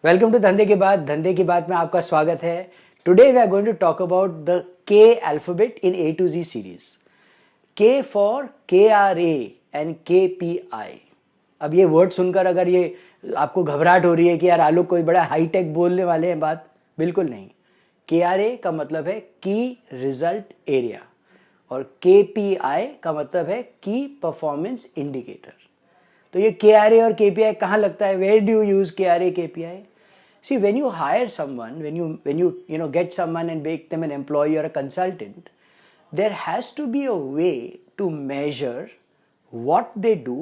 Welcome to धंधे की बात में आपका स्वागत है। Today we are going to talk about the K alphabet in A to Z series. K for KRA and KPI। अब ये वर्ड सुनकर अगर ये आपको घबराहट हो रही है कि यार आलोक कोई बड़ा हाईटेक बोलने वाले हैं, बात बिल्कुल नहीं। KRA का मतलब है की रिजल्ट एरिया और KPI का मतलब है की परफॉर्मेंस इंडिकेटर। तो ये KRA और KPI कहाँ लगता है? Where do you use KRA KPI? See, when you hire someone, when you get someone and make them an employee or a consultant, there has to be a way to measure what they do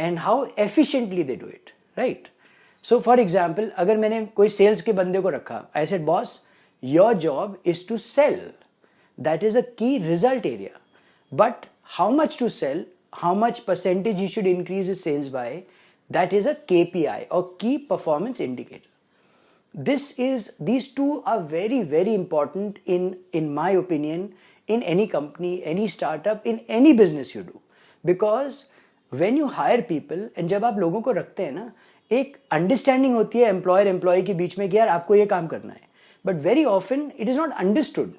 and how efficiently they do it, right? So for example, अगर मैंने कोई sales के बंदे को रखा, I said, boss, your job is to sell. That is a key result area. But how much to sell, how much percentage you should increase his sales by, that is a KPI or key performance indicator. These two are very important in my opinion, in any company, any startup, in any business you do. Because when you hire people and जब आप लोगों को रखते हैं ना, एक understanding होती है एम्प्लॉयर एम्प्लॉय के बीच में कि यार आपको ये काम करना है, but very often it is not understood.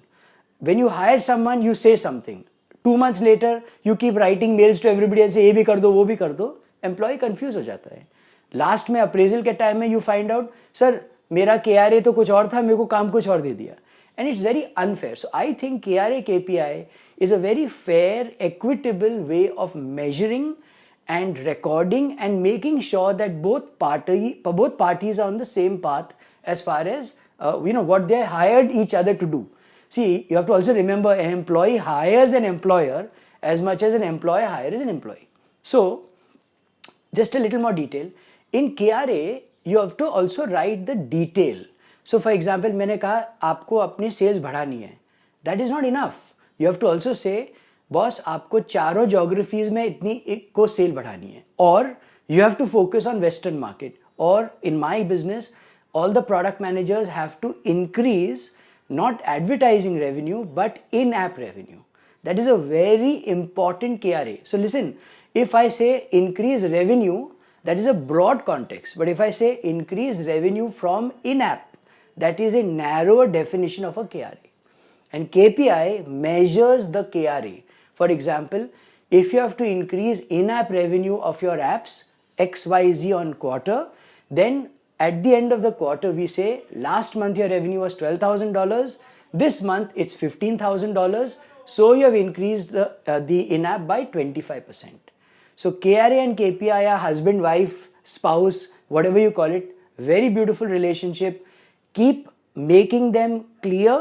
When you hire someone, you say something. 2 months later, you keep writing mails to everybody and say ये भी कर दो वो भी कर दो. Employee confuse हो जाता है. लास्ट में अप्रेजल के टाइम में यू फाइंड आउट, सर मेरा KRA तो कुछ और था, मेरे को काम कुछ और दे दिया. And it's very unfair. So I think KRA KPI is a very fair, equitable way of measuring and recording and making sure that both parties are on the same path as far as what they hired each other to do. See, you have to also remember an employee hires an employer as much as an employer hires an employee. So, just a little more detail. In KRA, you have to also write the detail. So, for example, मैंने कहा आपको अपनी sales बढ़ानी है. That is not enough. You have to also say, boss, आपको चारों geographies में इतनी को sale बढ़ानी है. Or you have to focus on Western market. Or in my business, all the product managers have to increase not advertising revenue but in-app revenue. That is a very important KRA. So listen, if I say increase revenue, that is a broad context. But if I say increase revenue from in-app, that is a narrower definition of a KRA. And KPI measures the KRA. For example, if you have to increase in-app revenue of your apps XYZ on quarter, then at the end of the quarter, we say last month your revenue was $12,000. This month it's $15,000. So you have increased the in-app by 25%. So KRA and KPI are husband, wife, spouse, whatever you call it. Very beautiful relationship. Keep making them clear.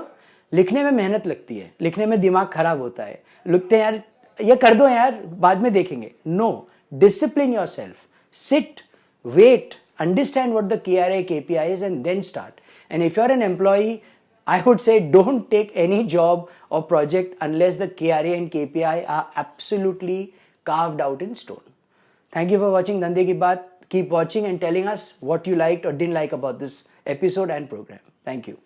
लिखने में मेहनत लगती है, लिखने में दिमाग खराब होता है, लिखते हैं यार ये कर दो यार बाद में देखेंगे. No, discipline yourself. Sit, wait. Understand what the KRA KPI is and then start. And if you're an employee, I would say don't take any job or project unless the KRA and KPI are absolutely carved out in stone. Thank you for watching Dhandhe Ki Baat. Keep watching and telling us what you liked or didn't like about this episode and program. Thank you.